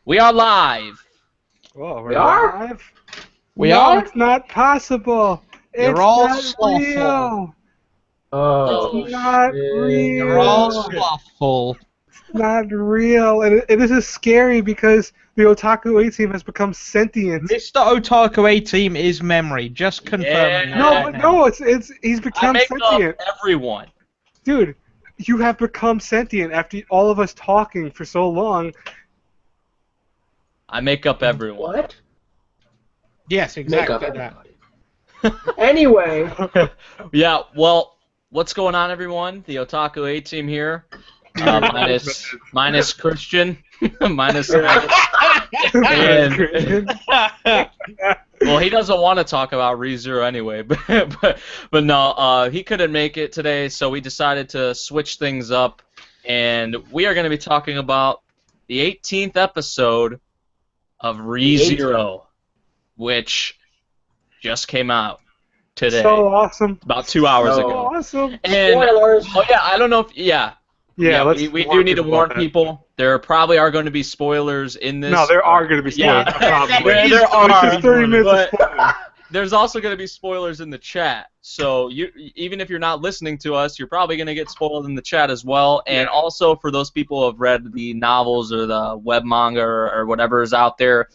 We are live. Oh, We are? live? We no, are? it's not possible. You're It's all not slothful. real. Oh, It's not shit. You're all real. slothful. It's not real. And this is scary because the Otaku A-Team has become sentient. Mr. Otaku A-Team is memory. Just confirming Yeah. that. No, right but now. no, he's I become make sentient. up everyone. Dude, you have become sentient after all of us talking for so long. I make up everyone. What? Yes, Make exactly up that. everybody. Anyway, Yeah, well, what's going on, everyone? The Otaku A-Team here. Minus Christian. minus. And, well, he doesn't want to talk about ReZero anyway, but no, he couldn't make it today, so we decided to switch things up, and we are going to be talking about the 18th episode of ReZero, which just came out today, So awesome. about 2 hours So ago. awesome. And spoilers. oh yeah, I don't know if we do need to warn people. There probably are going to be spoilers in this. No, there are going to be spoilers. Yeah. Probably. There are. It's just 30 minutes of but spoilers. there's also going to be spoilers in the chat. So even if you're not listening to us, you're probably going to get spoiled in the chat as well. And also for those people who have read the novels or the web manga or whatever is out there,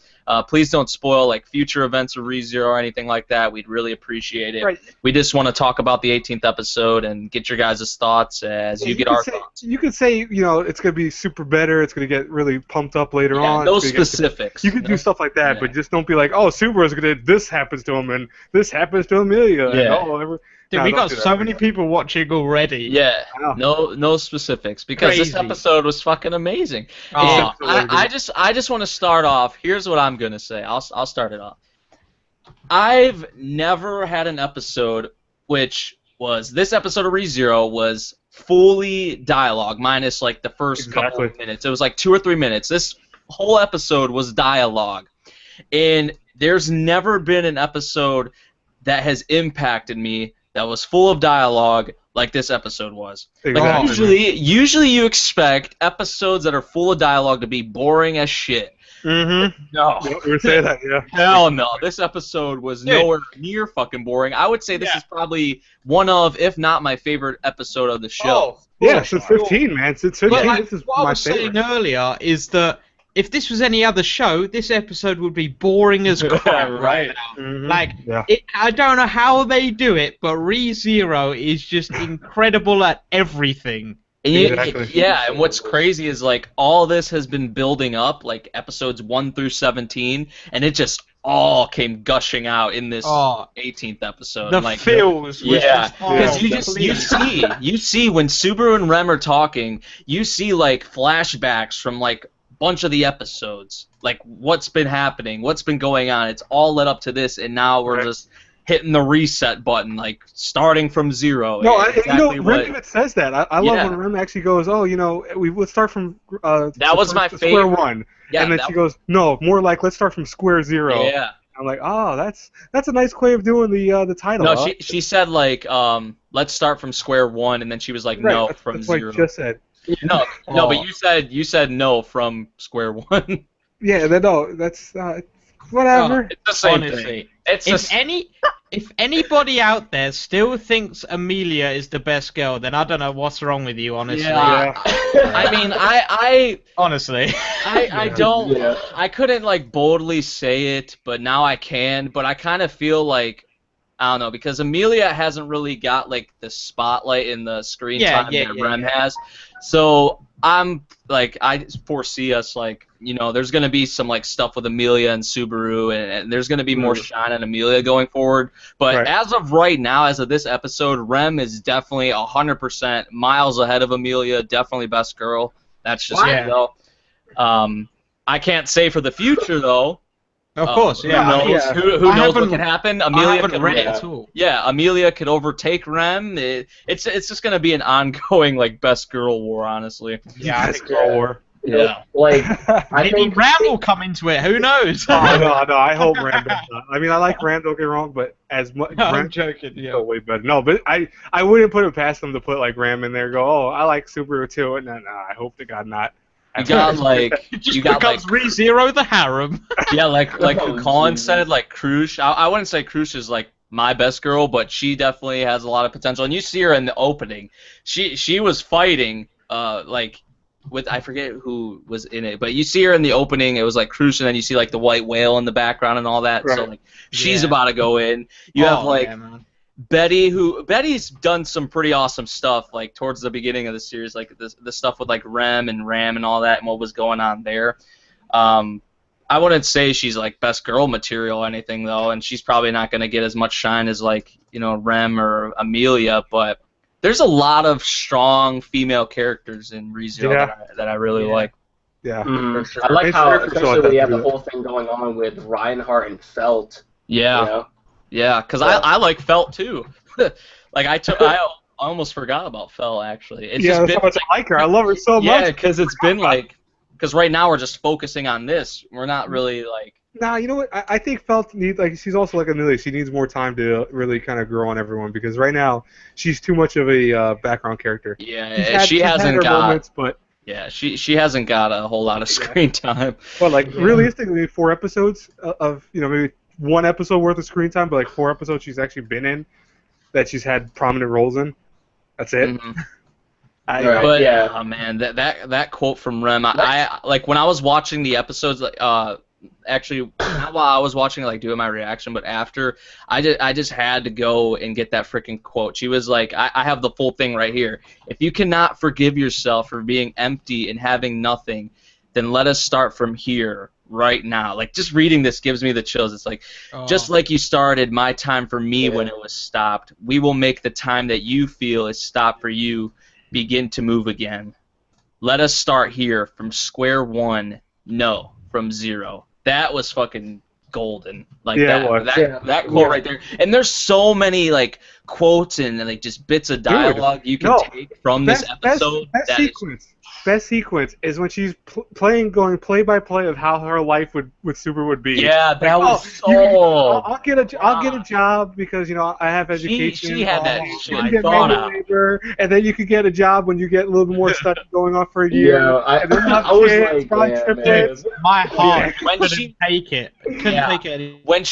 please don't spoil like future events of ReZero or anything like that. We'd really appreciate it. Right. We just want to talk about the 18th episode and get your guys' thoughts as you get our thoughts. You could say, it's going to be super better. It's going to get really pumped up later on. No It's gonna specifics. you could do stuff like that, but just don't be like, oh, Subaru's going to, this happens to him, and this happens to Amelia. Yeah. And, Dude, No, we don't got do that. so many people watching already. Yeah, I know. no specifics because this Crazy. episode was fucking amazing. Oh, And I just want to start off. Here's what I'm gonna say. I'll start it off. I've never had an episode which was this episode of ReZero was fully dialogue minus like the first couple of minutes. It was like 2 or 3 minutes. This whole episode was dialogue, and there's never been an episode that has impacted me that was full of dialogue like this episode was. Like Exactly. usually you expect episodes that are full of dialogue to be boring as shit. Mm-hmm. No. Yeah, we were saying that, yeah. Hell no. This episode was nowhere near fucking boring. I would say this is probably one of, if not my favorite episode of the show. Yeah, since 15, man. Since 15, But this is what I my was favorite. saying earlier is that if this was any other show, this episode would be boring as crap right now. Mhm. Like, Yeah. I don't know how they do it, but ReZero is just incredible at everything. And Exactly. and what's crazy is like all this has been building up, like episodes 1 through 17, and it just all came gushing out in this 18th episode. The like, feels, was yeah, just because you see when Subaru and Rem are talking, you see like flashbacks from like bunch of the episodes, like what's been happening, what's been going on. It's all led up to this, and now we're just hitting the reset button, like starting from zero. No, exactly Rem even says that. I love when Rem actually goes, oh, let's start from that was my square favorite one. Yeah, and then she goes, no, more like let's start from square zero. Yeah. I'm like, oh, that's a nice way of doing the title. No, she said like let's start from square one, and then she was like no from that's zero. What I just said. No, but you said no from square one. Yeah, no, that's whatever. It's the same Honestly, thing. It's if anybody out there still thinks Amelia is the best girl, then I don't know what's wrong with you, honestly. Yeah. I mean, I honestly, I don't. Yeah. I couldn't like boldly say it, but now I can. But I kind of feel like I don't know because Amelia hasn't really got like the spotlight in the screen time that Rem has. So I'm like I foresee us like there's gonna be some like stuff with Amelia and Subaru and there's gonna be more shine on Amelia going forward. But as of right now, as of this episode, Rem is definitely 100% miles ahead of Amelia. Definitely best girl. That's just me though. I can't say for the future though. Of course, Who knows what can happen? Amelia could read it at all. Yeah, Amelia could overtake Rem. It's just gonna be an ongoing like best girl war, honestly. Yeah, best girl war. Yeah. Like maybe Ram will come into it. Who knows? No, I hope Ram does not. I mean, I like Ram. Don't get me wrong, but as much I'm joking. Yeah. way better. No, but I wouldn't put it past them to put like Ram in there. And go, oh, I like Subaru too. And then I hope to God not. You got like It just you got becomes like ReZero the harem. yeah, like Oh, Colin geez. said, like Krush. I wouldn't say Krush is like my best girl, but she definitely has a lot of potential. And you see her in the opening. She was fighting like with I forget who was in it, but you see her in the opening. It was like Krush, and then you see like the white whale in the background and all that. So Right. like she's Yeah. about to go in. You have like yeah, man. Betty's done some pretty awesome stuff like towards the beginning of the series, like the stuff with like Rem and Ram and all that and what was going on there. I wouldn't say she's like best girl material or anything though, and she's probably not gonna get as much shine as like Rem or Amelia, but there's a lot of strong female characters in ReZero that I really like. Yeah. Mm. For sure. I like It's how, very cool especially that when you have they the do whole thing going on with Reinhardt and Felt. Yeah. You know? Yeah, because I like Felt too. Like I almost forgot about Felt actually. It's yeah, just that's been, how much I like her. I love her so yeah, much. because it's been like right now we're just focusing on this. We're not really like Nah, you know what? I think Felt needs she's also like Amelia. She needs more time to really kind of grow on everyone because right now she's too much of a background character. she she's hasn't had her got moments, but she hasn't got a whole lot of screen time. well, like realistically, 4 episodes of maybe 1 episode worth of screen time, but like 4 episodes she's actually been in that she's had prominent roles in. That's it. Mhm. Right. But Yeah. oh man, that quote from Rem, I like when I was watching the episodes, actually not while I was watching like doing my reaction, but after I just had to go and get that freaking quote. She was like, I have the full thing right here. If you cannot forgive yourself for being empty and having nothing, then let us start from here right now. Like just reading this gives me the chills. It's like just like you started my time for me when it was stopped, we will make the time that you feel is stopped for you begin to move again. Let us start here from square one. No, from zero. That was fucking golden. Like that quote right there. And there's so many like quotes and like just bits of dialogue you can take from this episode. Best sequence is when she's going play by play of how her life with Subaru would be. Yeah, that was I'll get a job because I have education. She had that shit thought out. And then you could get a job when you get a little bit more stuff going on for a year. Yeah, I was like, my heart couldn't take it. Couldn't take it. When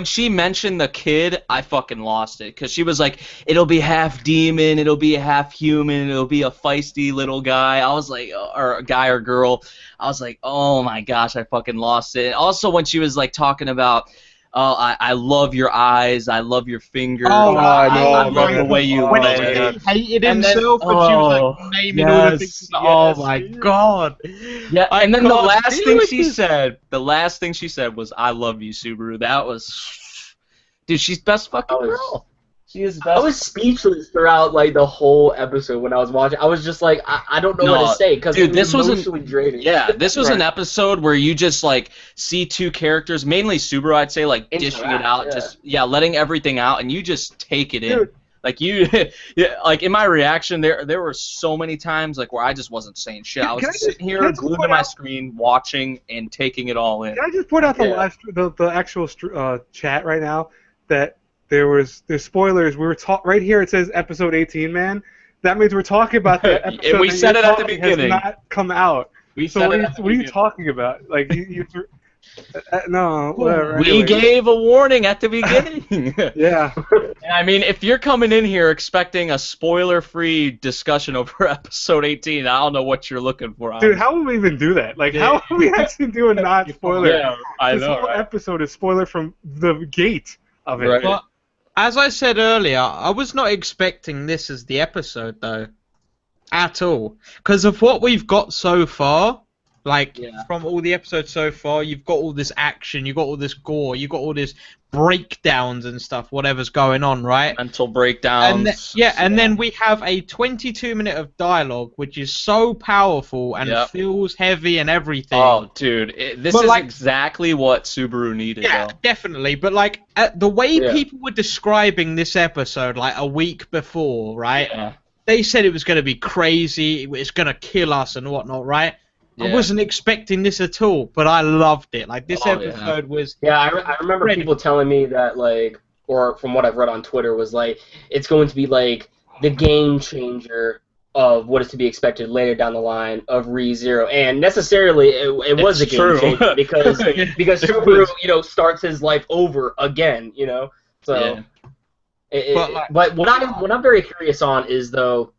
she mentioned the kid, I fucking lost it because she was like, it'll be half demon, it'll be half human, it'll be a feisty little guy. I was like, or a guy or girl. I was like, oh my gosh, I fucking lost it. And also when she was like talking about, I love your eyes, I love your fingers. Oh, I love the way you when lay. he hated himself and she was like naming all the things. Oh my god. Yeah, and then the last thing she said was, I love you, Subaru. That was, dude, she's best fucking girl. She is best. I was speechless throughout like the whole episode when I was watching. I was just like, I don't know what to say because this was emotionally draining. Yeah, this was an episode where you just like see two characters, mainly Subaru, I'd say, like dishing it out, just letting everything out, and you just take it in. Like like in my reaction, there were so many times like where I just wasn't saying shit. I was sitting here glued to my screen, watching and taking it all in. Can I just point out the actual chat right now that there's spoilers. We were right here. It says episode 18, man. That means we're talking about the episode. We said it at the beginning. Has not come out. So what are you talking about? Like no, whatever. We gave a warning at the beginning. Yeah. And I mean, if you're coming in here expecting a spoiler-free discussion over episode 18, I don't know what you're looking for. Dude, how would we even do that? Like, how would we actually do a non-spoiler? Yeah, I know. This whole episode is spoiler from the gate of it. Right. But as I said earlier, I was not expecting this as the episode though, at all, because of what we've got so far. Like, from all the episodes so far, you've got all this action, you've got all this gore, you've got all this breakdowns and stuff, whatever's going on, right? Mental breakdowns. And then we have a 22-minute of dialogue, which is so powerful and feels heavy and everything. Oh, dude, this is exactly what Subaru needed. Yeah, definitely. But, like, the way people were describing this episode, like, a week before, right? Yeah. They said it was going to be crazy, it's going to kill us and whatnot, right? Yeah. I wasn't expecting this at all, but I loved it. Like, this episode was... Yeah, I remember people telling me that, like, or from what I've read on Twitter, was like, it's going to be, like, the game changer of what is to be expected later down the line of ReZero, and necessarily it was a game changer because Subaru starts his life over again, so. Yeah. But what I'm very curious on is though.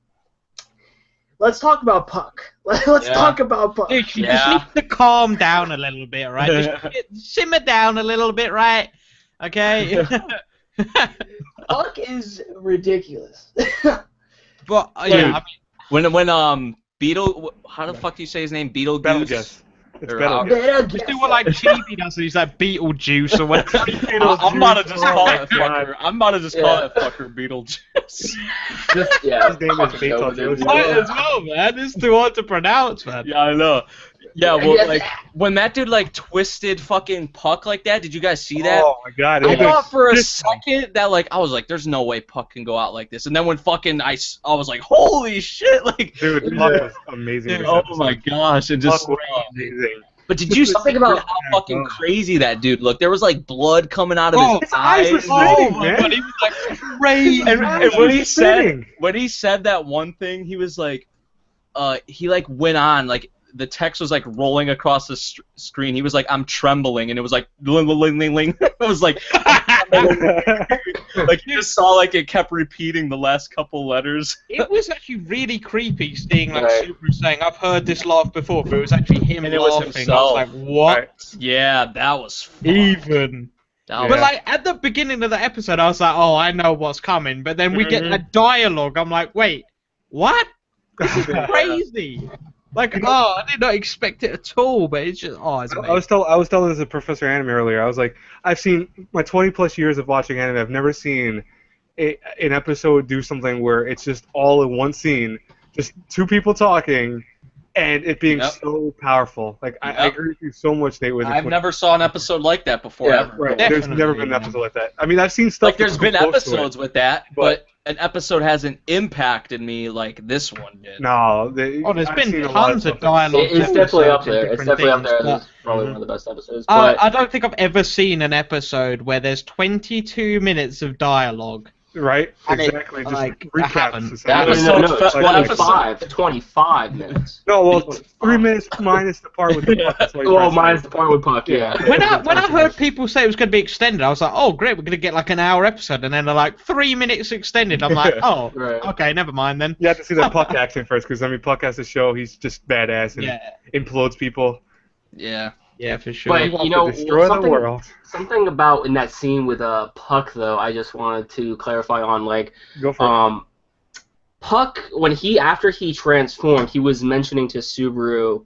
Let's talk about Puck. Let's talk about Puck. Dude, you just need to calm down a little bit, right? Just simmer down a little bit, right? Okay. Puck is ridiculous. But yeah, I mean, when Beetle, how the fuck do you say his name? Beetlejuice. It's better. Just do what like Chibi does, and he's like Beetlejuice or whatever. I'm about to just call it fucker. I'm about to just call it fucker Beetlejuice. His name is Beetlejuice. Might as well, man. It's too hard to pronounce, man. Yeah, I know. Yeah, well, like when that dude like twisted fucking Puck like that, did you guys see that? Oh my god! I thought for a second that like I was like, "There's no way Puck can go out like this," and then when fucking I was like, "Holy shit!" Like, dude, Puck was amazing. Oh my gosh, and just amazing. But did you think about how fucking crazy that dude looked? There was like blood coming out of his eyes. Were spitting, man. But he was like crazy. And when he said that one thing, he was like, he like went on like. The text was like rolling across the screen. He was like, "I'm trembling," and it was like, "Ling, ling, ling, ling." It was like, like you just saw like it kept repeating the last couple letters. It was actually really creepy seeing like Subaru saying, "I've heard this laugh before," but it was actually him and laughing. It was himself. I was like, "What?" Right. Yeah, that was fun. Even. But like at the beginning of the episode, I was like, "Oh, I know what's coming," but then we get a dialogue. I'm like, "Wait, what? This is crazy." Like, I did not expect it at all, but it's just, it's amazing. I was telling this to Professor Anime earlier. I was like, I've seen my 20+ years of watching anime. I've never seen an episode do something where it's just all in one scene, just two people talking, and it being so powerful. Like, I agree with you so much, Nate. I've never saw an episode like that before. Ever. Right. There's never been an episode like that. I mean, I've seen stuff. Like, there's been episodes with that, but an episode hasn't impacted me like this one did. No, there's been tons of dialogue. It's definitely up there. It's definitely up there. It's probably one of the best episodes. But I don't think I've ever seen an episode where there's 22 minutes of dialogue. Right? Exactly. Just recaps. Episode 25 minutes. No, well, 3 minutes minus the part with the Puck. Well, minus the part with Puck, yeah. When I heard people say it was going to be extended, I was like, oh, great, we're going to get like an hour episode. And then they're like, 3 minutes extended. I'm like, okay, never mind then. You have to see the Puck action first, because, I mean, Puck has to show he's just badass and implodes people. Yeah. Yeah, for sure. But, destroy the world. Something about in that scene with Puck, though, I just wanted to clarify on, like, go for it. Puck, after he transformed, he was mentioning to Subaru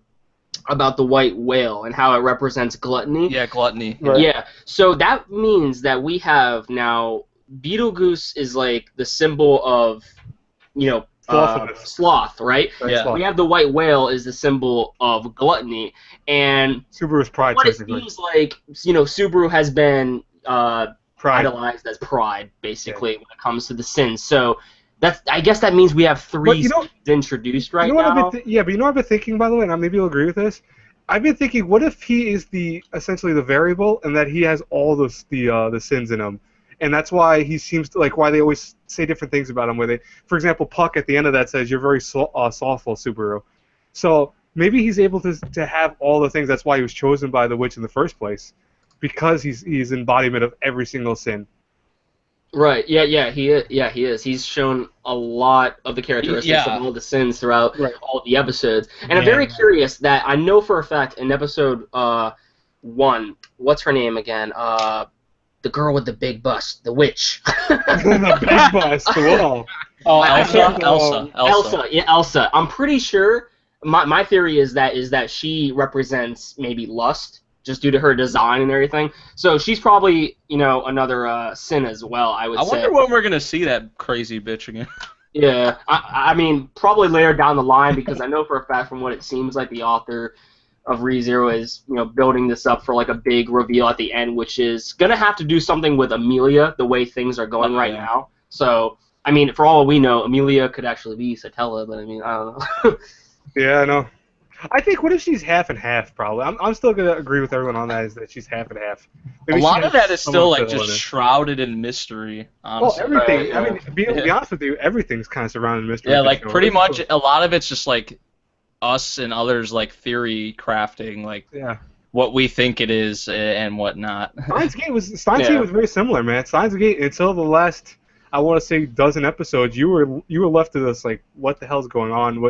about the white whale and how it represents gluttony. Yeah, gluttony. Right. Yeah, so that means that we have now, Beetlejuice is, like, the symbol of, sloth, right? Yeah. We have the white whale is the symbol of gluttony, and Subaru's pride. What it seems like, Subaru has been idolized as pride, basically, when it comes to the sins. So I guess that means we have three introduced right now. But you know what I've been thinking, by the way, and maybe you'll agree with this. I've been thinking, what if he is essentially the variable, and that he has all the sins in him? And that's why he seems to, why they always say different things about him. Where they, for example, Puck at the end of that says, "You're very soulful, Subaru." So maybe he's able to have all the things. That's why he was chosen by the witch in the first place, because he's embodiment of every single sin. Right. Yeah. He is. He's shown a lot of the characteristics of all the sins throughout all the episodes. And I'm very curious that I know for a fact in episode 1, what's her name again? The girl with the big bust, the witch. The big bust, whoa. Oh, Elsa. Yeah, Elsa. I'm pretty sure. My theory is that she represents maybe lust, just due to her design and everything. So she's probably another sin as well. I would say. I wonder when we're gonna see that crazy bitch again. Yeah, I mean probably later down the line, because I know for a fact from what it seems like the author of ReZero is building this up for like a big reveal at the end, which is gonna have to do something with Amelia, the way things are going right now. So I mean, for all we know, Amelia could actually be Satella, but I mean, I don't know. Yeah, I know. I think, what if she's half and half, probably? I'm still going to agree with everyone on that, is that she's half and half. Maybe a lot of that is still, like, just shrouded in mystery, honestly. Well, everything, I mean, be honest with you, everything's kind of surrounded in mystery. Yeah, like, pretty much, a lot of it's just, like, us and others, like, theory crafting, like, what we think it is and whatnot. Steins Gate was very similar, man. Steins Gate, until the last, I want to say, dozen episodes, you were left to this, like, what the hell's going on?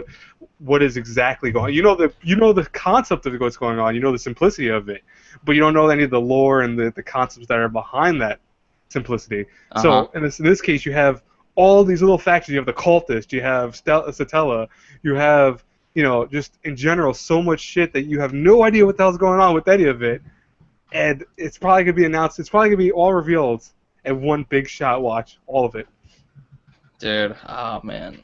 What is exactly going on? You know the concept of what's going on. You know the simplicity of it, but you don't know any of the lore and the concepts that are behind that simplicity. So in this case, you have all these little factions. You have the cultists. You have Satella. You have, just in general, so much shit that you have no idea what the hell's going on with any of it, and it's probably gonna be announced. It's probably gonna be all revealed at one big shot. Watch all of it, dude. Oh man.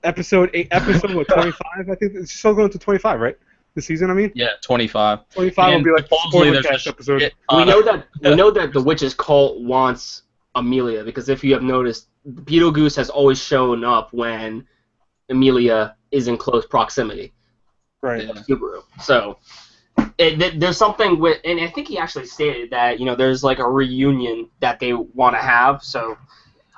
Episode 25. I think it's still going to 25, right? The season, I mean. Yeah, 25. 25 will be like the cast episode. We know that the witch's cult wants Amelia, because if you have noticed, Beetlejuice has always shown up when Amelia is in close proximity. Right. Subaru. So there's something with, and I think he actually stated that there's like a reunion that they want to have. So.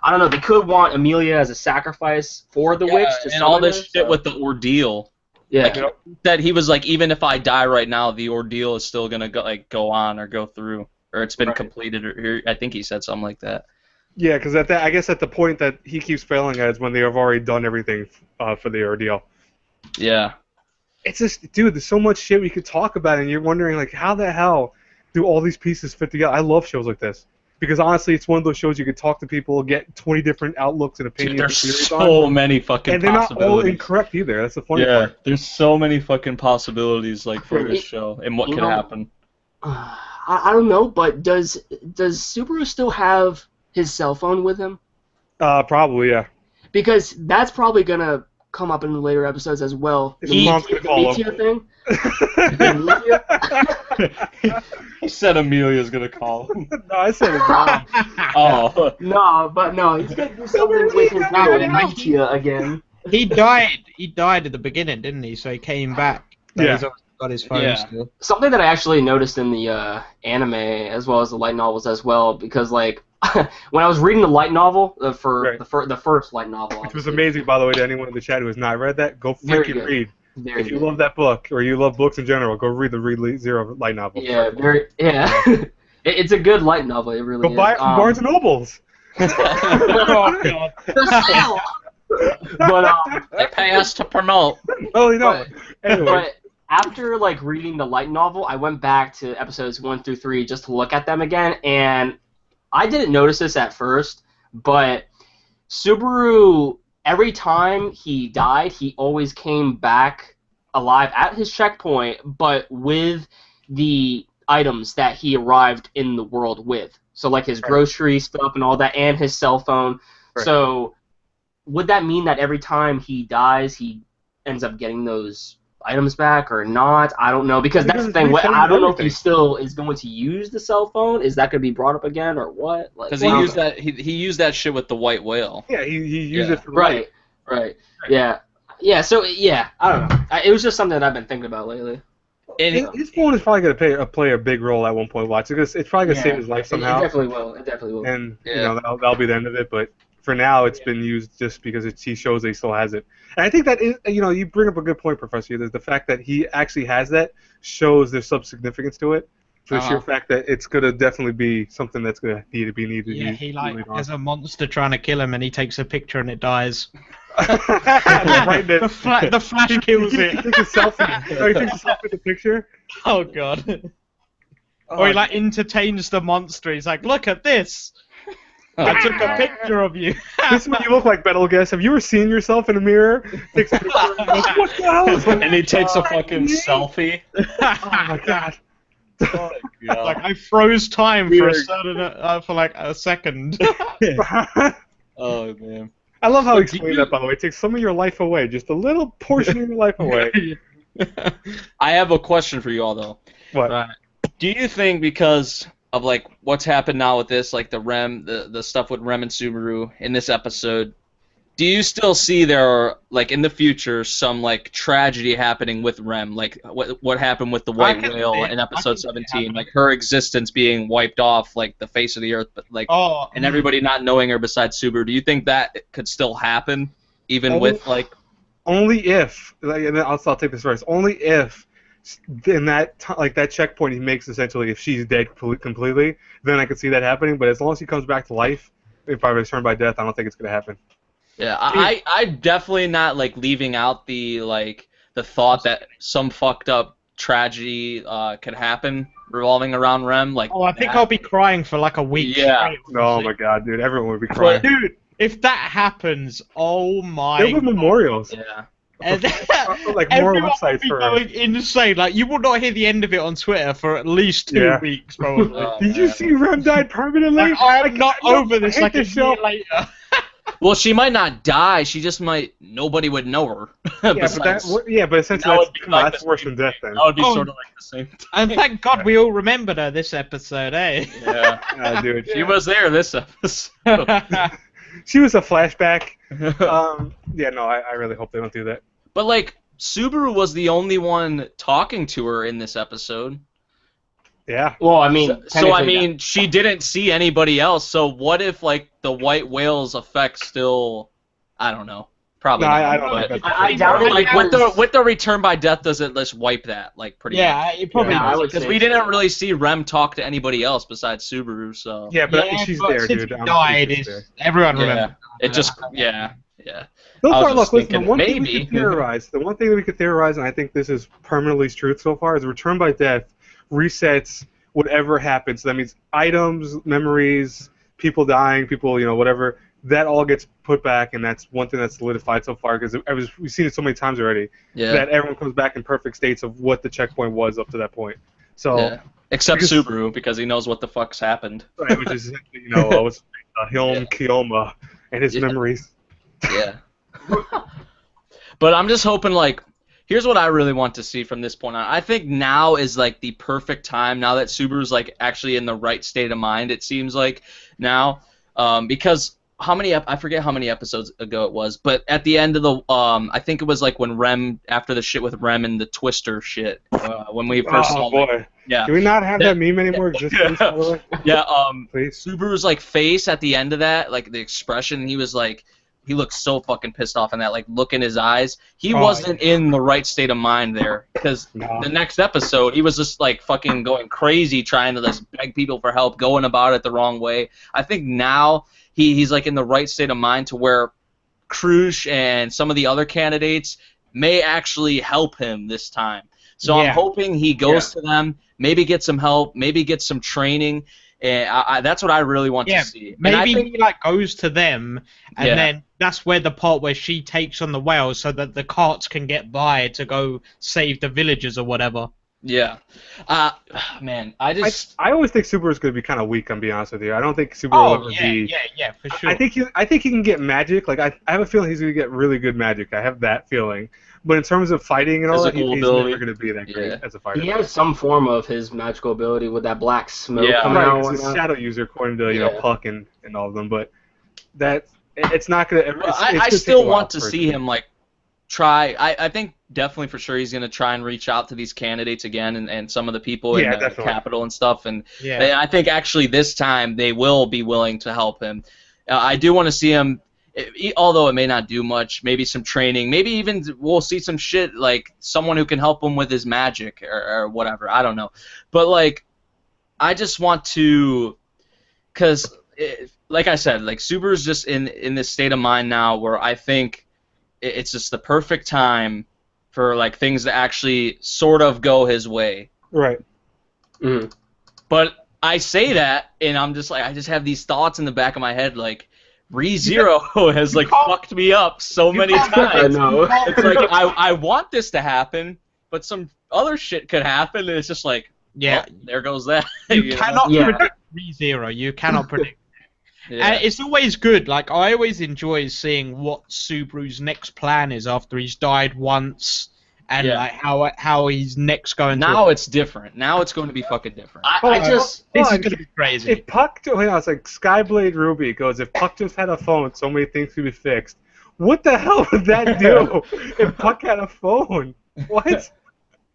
I don't know. They could want Amelia as a sacrifice for the witch. And all this shit with the ordeal. Yeah. Like, that he was like, even if I die right now, the ordeal is still gonna go on or go through, or it's been completed. Or I think he said something like that. Yeah, because I guess at the point that he keeps failing at is when they have already done everything for the ordeal. Yeah. It's just, dude, there's so much shit we could talk about, and you're wondering, like, how the hell do all these pieces fit together? I love shows like this. Because honestly, it's one of those shows you could talk to people, get 20 different outlooks and opinions. Dude, there's so many fucking possibilities. And they're not all incorrect either. That's the funny part. Yeah, there's so many fucking possibilities for this show and what could happen. I don't know, but does Subaru still have his cell phone with him? Probably, yeah. Because that's probably gonna come up in the later episodes as well. His mom's gonna call him. Thing. He said Amelia's gonna call him. No, I said his mom. Oh. No, he's gonna do something with his Metia again. He died at the beginning, didn't he? So he came back. Yeah. He's got his phone still. Something that I actually noticed in the anime as well as the light novels as well, because like when I was reading the light novel the first light novel, which was amazing, by the way, to anyone in the chat who has not read that, go freaking read. If you love that book, or you love books in general, go read the Read Zero light novel. Yeah, it's a good light novel. It really is. Go buy it from Barnes and Nobles. Oh God. But they pay us to promote. Well, anyway. But after like reading the light novel, I went back to episodes 1 through 3 just to look at them again, and I didn't notice this at first, but Subaru, every time he died, he always came back alive at his checkpoint, but with the items that he arrived in the world with. So like his grocery stuff and all that, and his cell phone. Right. So would that mean that every time he dies, he ends up getting those items back or not? I don't know, because that's the thing. I don't know if he still is going to use the cell phone. Is that going to be brought up again or what? Because he used that shit with the white whale. Yeah, he used it for right. Yeah. So I don't know. It was just something that I've been thinking about lately. And his phone is probably going to play a big role at one point. Watch, it's probably going to save his life somehow. It definitely will. And that'll be the end of it. But for now, it's been used just because he shows that he still has it. And I think that is, you bring up a good point, Professor. There's the fact that he actually has that shows there's some significance to it. For the sheer fact that it's going to definitely be something that's going to need to be needed. Yeah, he there's a monster trying to kill him, and he takes a picture and it dies. The flash kills it. He takes a selfie. He takes a selfie with the picture. Oh God. Or he entertains the monster. He's like, look at this. I took a picture of you. This is what you look like, Betelgeuse. Have you ever seen yourself in a mirror? Takes a picture what the hell? And he takes a fucking selfie. Oh my God. Oh, like I froze time for a second. Oh man. I love how he explained that, by the way. It takes some of your life away, just a little portion of your life away. I have a question for you all, though. What? Do you think because of what's happened now with this, the stuff with Rem and Subaru in this episode, do you still see there, like, in the future, some, like, tragedy happening with Rem? Like, what happened with the white whale in episode 17? Like, her existence being wiped off, like, the face of the earth, but, like, and everybody not knowing her besides Subaru. Do you think that could still happen, even with, like... Only if, like, and then I'll take this first, only if, in that, that checkpoint he makes, essentially, if she's dead completely, then I could see that happening, but as long as he comes back to life, if I return by death, I don't think it's going to happen. Yeah, I'm definitely not, like, leaving out the thought that some fucked up tragedy could happen revolving around Rem. Like, I think I'll be crying for like a week. Yeah. Oh my god, dude, everyone would be crying. Dude, if that happens, oh my. There'll be memorials. Yeah. Like more websites for going insane. Like, you will not hear the end of it on Twitter for at least 2 weeks, probably. Did you see Rem died permanently? Like, I'm not over this. Like a year later. Well, she might not die. She just might. Nobody would know her. But essentially, that's worse than death. Then that would be sort of like the same thing. And thank God we all remembered her this episode, eh? Yeah, dude. She was there this episode. She was a flashback. I really hope they don't do that. But like, Subaru was the only one talking to her in this episode. Yeah. Well, I mean, she didn't see anybody else. So what if, like, the white whale's effect still? I don't know. Probably. No, I don't know. I doubt it. Like with the return by death, does it just wipe that? Like pretty. Yeah, it probably. Yeah, because we didn't really see Rem talk to anybody else besides Subaru. So. Yeah, but she's there, since dude. He died. Everyone remembers. It just. Yeah. So far, look, listen, the one thing we could theorize, and I think this is permanently true so far, is return by death resets whatever happens. So that means items, memories, people dying, people, whatever, that all gets put back, and that's one thing that's solidified so far, because we've seen it so many times already, that everyone comes back in perfect states of what the checkpoint was up to that point. So, except Subaru, because he knows what the fuck's happened. Right, which is, Hilm Kiyoma and his memories. Yeah. But I'm just hoping, like, here's what I really want to see from this point on. I think now is, like, the perfect time, now that Subaru's, like, actually in the right state of mind, it seems like, now. Because I forget how many episodes ago it was, but at the end of the, I think it was, like, when Rem, after the shit with Rem and the Twister shit, when we first saw boy. Yeah. Can we not have that meme anymore existence, by the way? Yeah, please. Subaru's, like, face at the end of that, like, the expression, he was, like, he looked so fucking pissed off in that, like, look in his eyes. He wasn't in the right state of mind there, because the next episode, he was just, like, fucking going crazy trying to just beg people for help, going about it the wrong way. I think now he's, like, in the right state of mind to where Krush and some of the other candidates may actually help him this time. So I'm hoping he goes to them, maybe get some help, maybe get some training. And that's what I really want to see. Maybe he like goes to them, and then that's where the part where she takes on the whale, so that the carts can get by to go save the villagers or whatever. Yeah, man, I always think Subaru's going to be kind of weak. I'm being honest with you. I don't think Subaru will ever be. Yeah, for sure. I think he can get magic. Like I have a feeling he's going to get really good magic. I have that feeling. But in terms of fighting and all that, he's never going to be that great as a fighter. He has some form of his magical ability with that black smoke coming out. He's a shadow user according to Puck and all of them. But it's not going to. I still want to see him like try. I think definitely for sure he's going to try and reach out to these candidates again and some of the people in the capital and stuff. And I think actually this time they will be willing to help him. I do want to see him. Although it may not do much, maybe some training, maybe even we'll see some shit like someone who can help him with his magic or whatever. I don't know, but like I just want to, because like I said, like Subaru's just in this state of mind now where I think it's just the perfect time for like things to actually sort of go his way. Right. Mm. But I say that, and I'm just like I just have these thoughts in the back of my head like. ReZero has like fucked me up so many times. I know. It's like I want this to happen, but some other shit could happen, and it's just like, well, there goes that. You cannot predict ReZero. You cannot predict. And it's always good. Like I always enjoy seeing what Subaru's next plan is after he's died once, and like how he's next going. Now it's different. Now it's going to be fucking different. This is going to be crazy. If Puck, it's like Skyblade Ruby goes. If Puck just had a phone, so many things could be fixed. What the hell would that do if Puck had a phone? What?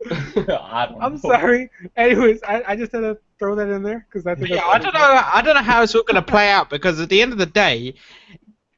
I'm sorry. Anyways, I just had to throw that in there because I think. Yeah, I don't know how it's all going to play out because at the end of the day,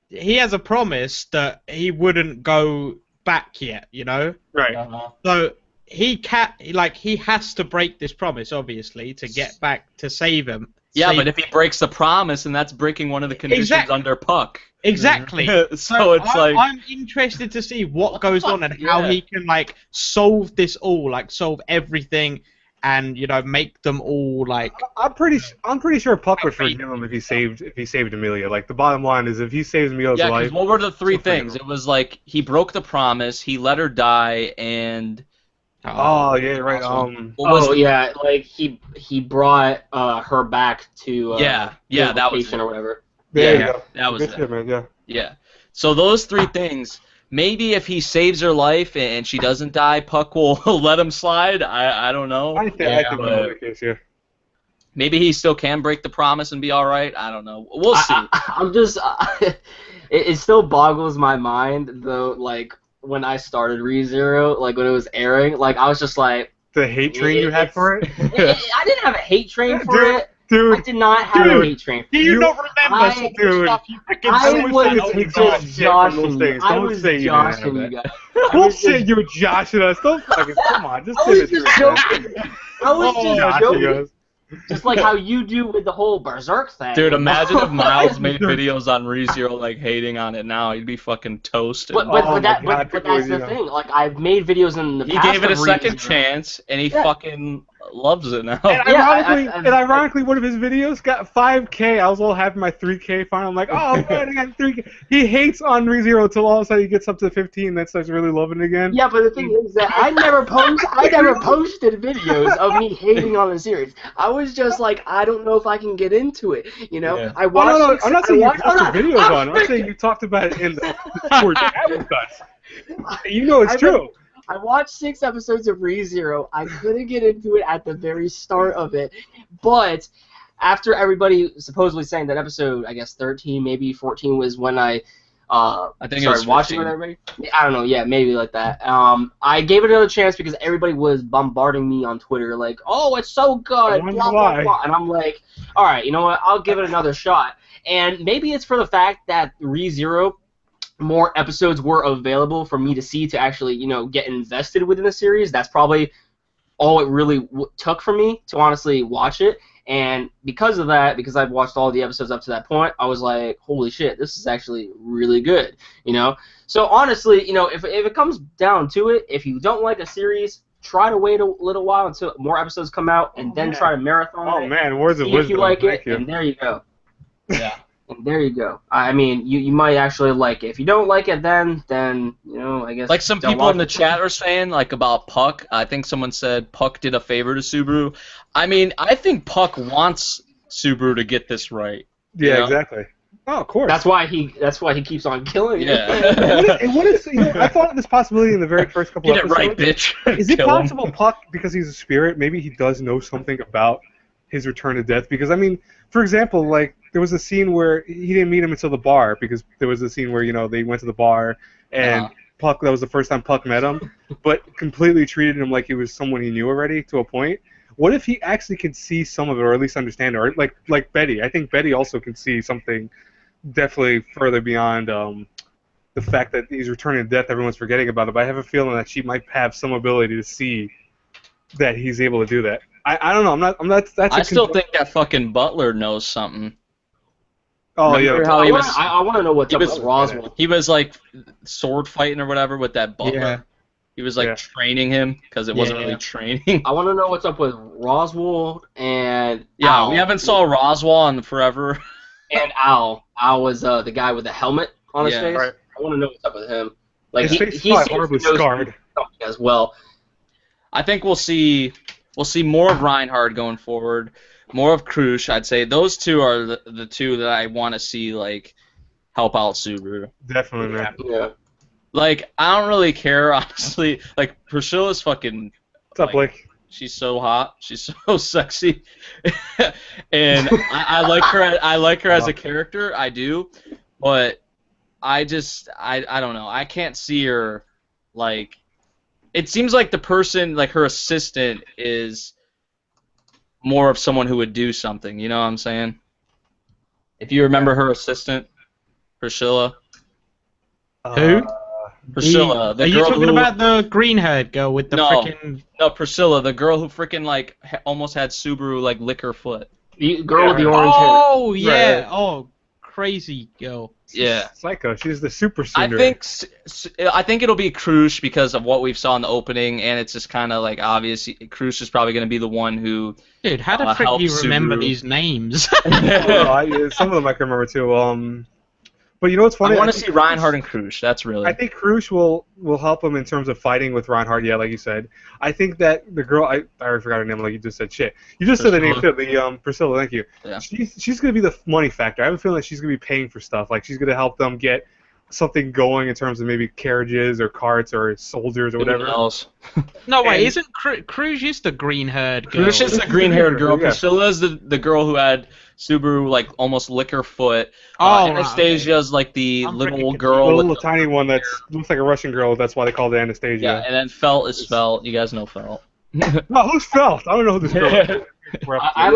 he has a promise that he wouldn't go back yet. You know. Right. So he has to break this promise, obviously, to get back to save him. Yeah, but if he breaks the promise, then that's breaking one of the conditions under Puck. Exactly. So it's I'm interested to see what goes on and how he can like solve this all, like solve everything, and make them all like. I'm pretty sure Puck would forgive him if he saved Amelia. Like the bottom line is if he saves Amelia's life. Yeah, because what were the three things? It was like he broke the promise, he let her die, and. Oh yeah, right. Yeah, like he brought her back to that was it. Or whatever. Yeah, that was it. Man, yeah. So those three things. Maybe if he saves her life and she doesn't die, Puck will let him slide. I don't know. I think that's the case. Yeah. Maybe he still can break the promise and be all right. I don't know. We'll see. I'm just. It still boggles my mind though. Like. When I started ReZero, like when it was airing, like I was just like the hate train you had for it. I didn't have a hate train for it. Dude, I did not have a hate train. Do you not remember some stuff you freaking I was joshing you. I was joshing you guys. Bullshit, you were joshing us. Don't fucking come on. Just I was just joking. I was just joking. Just like how you do with the whole Berserk thing. Dude, imagine if Miles made videos on ReZero, like, hating on it now. He'd be fucking toasted. But that's the thing. Like, I've made videos in the past. He gave it a second chance, and he fucking loves it now. And ironically, one of his videos got 5K. I was all happy my 3K finally. I'm like, oh, man, I got 3K. He hates on ReZero until all of a sudden he gets up to 15 and then starts really loving it again. Yeah, but the thing is that I never posted videos of me hating on the series. I was just like, I don't know if I can get into it. You know, yeah. I'm not saying you posted videos on it. I'm saying you talked about it in the Discord chat with us. You know it's true. I watched 6 episodes of ReZero. I couldn't get into it at the very start of it, but after everybody supposedly saying that episode, I guess 13, maybe 14 was when I think started watching with everybody. I don't know, yeah, maybe like that. I gave it another chance because everybody was bombarding me on Twitter like, "Oh, it's so good," blah blah blah, and I'm like, "All right, you know what? I'll give it another shot." And maybe it's for the fact that ReZero, more episodes were available for me to see to actually, get invested within the series. That's probably all it really took for me to honestly watch it. And because of that, because I've watched all the episodes up to that point, I was like, holy shit, this is actually really good, So honestly, if it comes down to it, if you don't like a series, try to wait a little while until more episodes come out, and then try to marathon it. Oh man, words of wisdom. If you like it, and there you go. Yeah. And there you go. I mean, you might actually like it. If you don't like it, then I guess. Like some people in the chat are saying, like about Puck. I think someone said Puck did a favor to Subaru. I mean, I think Puck wants Subaru to get this right. Yeah, exactly. Oh, of course. That's why he keeps on killing it. Yeah. What is I thought of this possibility in the very first couple Get episodes. Get it right, bitch. Is it possible Puck, because he's a spirit, maybe he does know something about his return to death? Because, I mean, for example, like, there was a scene where he didn't meet him until the bar, because there was a scene where, they went to the bar, and Puck, that was the first time Puck met him, but completely treated him like he was someone he knew already, to a point. What if he actually could see some of it, or at least understand it? Or like Betty. I think Betty also can see something definitely further beyond the fact that he's returning to death, everyone's forgetting about it, but I have a feeling that she might have some ability to see that he's able to do that. I don't know. I still think that fucking Butler knows something. Oh, remember yeah. How he was, I want to know what's up with Roswell. He was like sword fighting or whatever with that Butler. Yeah. He was like training him because it wasn't really training. I want to know what's up with Roswell and Al. We haven't saw Roswell in forever. And Al. Al was the guy with the helmet on his face. Right. I want to know what's up with him. Like his face is horribly scarred as well. I think we'll see more of Reinhardt going forward, more of Krush. I'd say those two are the two that I want to see like help out Subaru. Definitely, man. Yeah. Like, I don't really care, honestly. Like, Priscilla's fucking... What's up, Blake? She's so hot. She's so sexy. And I like her. I like her as a character. I do. But I don't know. I can't see her, like, it seems like the person, like her assistant, is more of someone who would do something. You know what I'm saying? If you remember her assistant, Priscilla. Who? Priscilla, the Are girl you talking who, about the green-haired girl with the freaking? No, Priscilla, the girl who freaking like almost had Subaru like lick her foot. The girl with the orange hair. Oh yeah. Right. Oh, crazy girl. Yeah. Psycho. She's the super I tsundere. think it'll be Krush because of what we've saw in the opening, and it's just kind of like obvious. Krush is probably going to be the one who. Dude, how the frick do you remember these names? Some of them I can remember too. But you know what's funny? I want to see Reinhardt and Krush. That's really. I think Krush will help him in terms of fighting with Reinhardt. Yeah, like you said. I think that the girl I already forgot her name. Like you just said, shit. You just said the name too. The Priscilla. Thank you. Yeah. She's gonna be the money factor. I have a feeling that she's gonna be paying for stuff. Like she's gonna help them get something going in terms of maybe carriages or carts or soldiers or whatever. Else. No, wait, isn't Krush is the green-haired girl? Krush is the green-haired girl. Yeah. Priscilla's the girl who had Subaru like almost lick her foot. Anastasia's like the little girl, the little tiny one that looks like a Russian girl. That's why they call it Anastasia. Yeah, and then Felt is Felt. You guys know Felt. No, who's Felt? I don't know who this girl is. I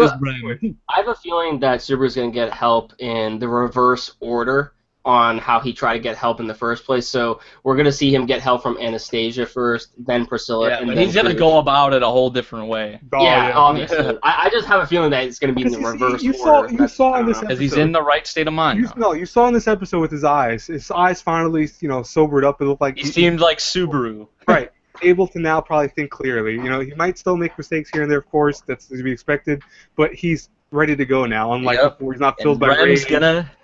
have a feeling that Subaru's going to get help in the reverse order on how he tried to get help in the first place. So we're going to see him get help from Anastasia first, then Priscilla, and but then he's going to go about it a whole different way. Obviously. I just have a feeling that it's going to be in the reverse order. You saw in this episode. Because he's in the right state of mind. You saw in this episode with his eyes. His eyes finally, sobered up. It looked like he seemed like Subaru. Right. Able to now probably think clearly. He might still make mistakes here and there, of course. That's to be expected. But he's ready to go now. Unlike before, he's not filled by rage.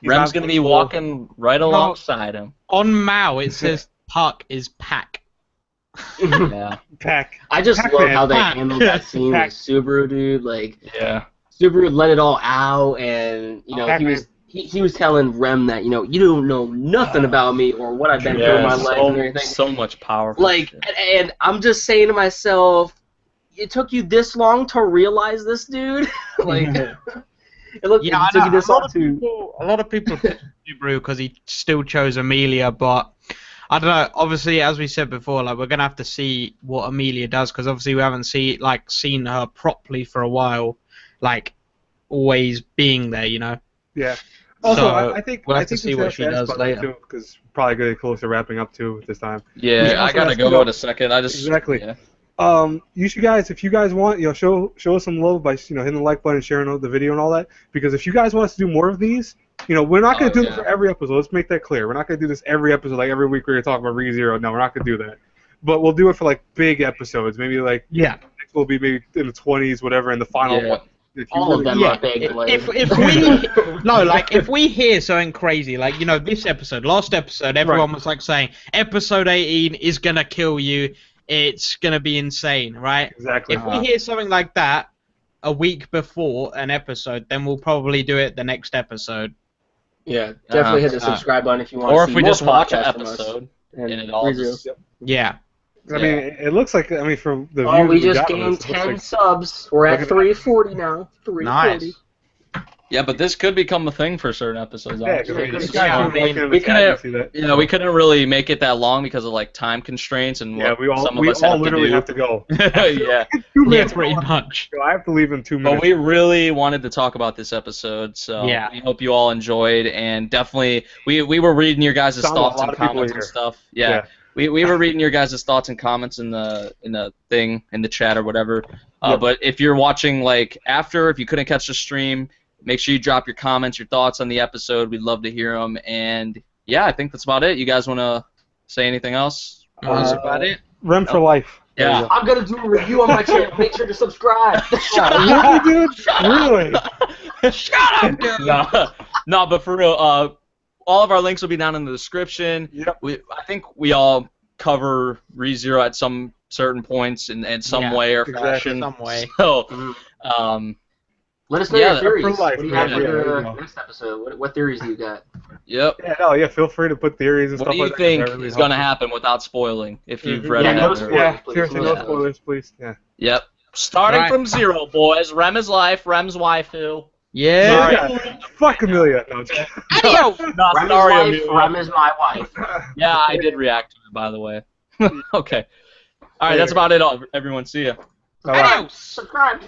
Rem's gonna be walking right alongside him. On Mao, it says Puck is Pack. Yeah. Pack. I just love how they handled that scene with Subaru, dude. Like, Subaru let it all out, and he was telling Rem that you don't know nothing about me or what I've been through in my life and everything. So much power. Like, and I'm just saying to myself, it took you this long to realize this, dude. Like, it took you this long to. A lot of people Subaru because he still chose Amelia, but I don't know. Obviously, as we said before, like we're gonna have to see what Amelia does because obviously we haven't seen her properly for a while, like always being there, Yeah. Also, so I think we'll have to see what she does later. too, because probably getting close to wrapping up too this time. Yeah, I gotta go in a second. Exactly. Yeah. You should guys, if you guys want, show us some love by hitting the like button and sharing the video and all that. Because if you guys want us to do more of these, we're not gonna do this for every episode. Let's make that clear. We're not gonna do this every episode, like every week we're gonna talk about ReZero. No, we're not gonna do that. But we'll do it for like big episodes. Maybe like next will be maybe in the 20s, whatever, and the final one. All of them are big. If we hear something crazy, like this episode, last episode, everyone was like saying episode 18 is gonna kill you. It's gonna be insane, right? Exactly. If we hear something like that a week before an episode, then we'll probably do it the next episode. Yeah, definitely hit the subscribe button if you want. Or to see if we more just watch an podcasts from episode us. and it all just. Yeah. I mean, it looks like from the views we we just got gained this, 10 subs. We're at 340 now. 340. Nice. Yeah, but this could become a thing for certain episodes. Yeah, we couldn't really make it that long because of like time constraints and we all some of us literally have to go. Yeah, pretty much. I have to leave in 2 minutes. But we really wanted to talk about this episode, so we hope you all enjoyed, and definitely we were reading your guys' thoughts and comments and stuff. Yeah. We were reading your guys' thoughts and comments in the thing in the chat or whatever. But if you're watching like after, if you couldn't catch the stream, make sure you drop your comments, your thoughts on the episode. We'd love to hear them. And yeah, I think that's about it. You guys want to say anything else? That's about it. Rem for life. Yeah. I'm gonna do a review on my channel. Make sure to subscribe. Really, dude? Really? Shut up, dude. No, but for real, all of our links will be down in the description. Yep. I think we all cover ReZero at some certain points in some way or fashion. Some way. So, let us know your theories. For life, what do you have for the next episode? What theories do you got? Yep. Yeah, feel free to put theories and what stuff do you like that. think Really is going to happen without spoiling? If you've read it. No spoilers, please. Seriously, no spoilers, please. Yeah. Yep. Starting from zero, boys. Rem is life. Rem's waifu. Yeah. Fuck Amelia. No, Adios. Not Rem sorry, is Amelia. Rem is my wife. Yeah, I did react to it, by the way. Okay. All right, that's about it. Everyone, see ya. Adios. Subscribe.